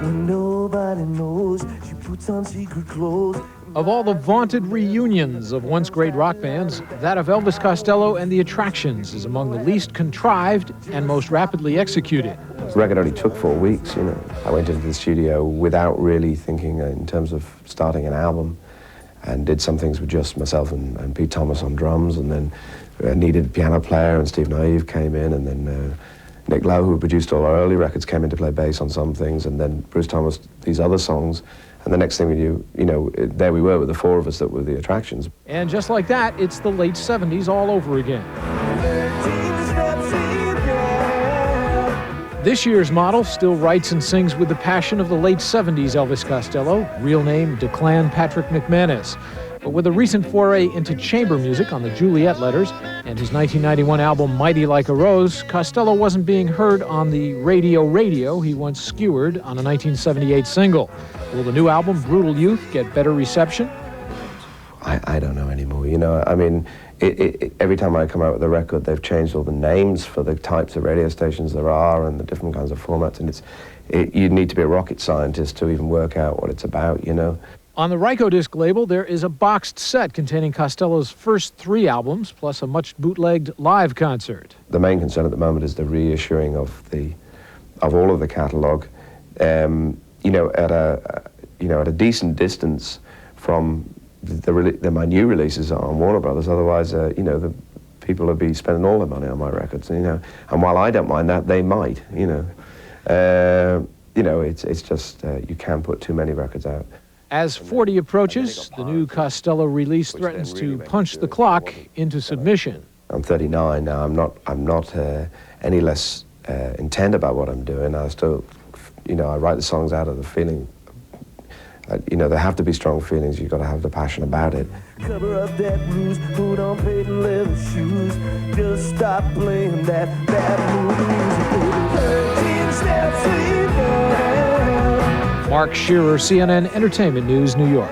when nobody knows. She puts on secret clothes. Of all the vaunted reunions of once great rock bands, that of Elvis Costello and the Attractions is among the least contrived and most rapidly executed. The record only took 4 weeks, you know. I went into the studio without really thinking in terms of starting an album, and did some things with just myself and Pete Thomas on drums, and then needed a piano player, and Steve Naive came in, and then Nick Lowe, who produced all our early records, came in to play bass on some things, and then Bruce Thomas, these other songs. And the next thing we knew, you know, there we were with the 4 of us that were the Attractions. And just like that, it's the late 70s all over again. This year's model still writes and sings with the passion of the late 70s Elvis Costello, real name Declan Patrick McManus. But with a recent foray into chamber music on the Juliet Letters and his 1991 album Mighty Like a Rose, Costello wasn't being heard on the radio he once skewered on a 1978 single. Will the new album, Brutal Youth, get better reception? I don't know anymore, you know. I mean, every time I come out with a record, they've changed all the names for the types of radio stations there are and the different kinds of formats, and you need to be a rocket scientist to even work out what it's about, you know. On the Rykodisc label, there is a boxed set containing Costello's first 3 albums, plus a much bootlegged live concert. The main concern at the moment is the reissuing of all of the catalogue, you know, at a decent distance from my new releases on Warner Brothers. Otherwise, you know, the people will be spending all their money on my records, you know. And while I don't mind that, they might, you know. You know, it's just you can't put too many records out. As 40 approaches, the new Costello release threatens to punch the clock into submission. I'm 39 now. I'm not any less intent about what I'm doing. I still, you know, I write the songs out of the feeling. You know, there have to be strong feelings. You've got to have the passion about it. Cover up that blues, put on patent leather shoes. Just stop playing that bad music, baby. 13 steps to your Mark Shearer, CNN Entertainment News, New York.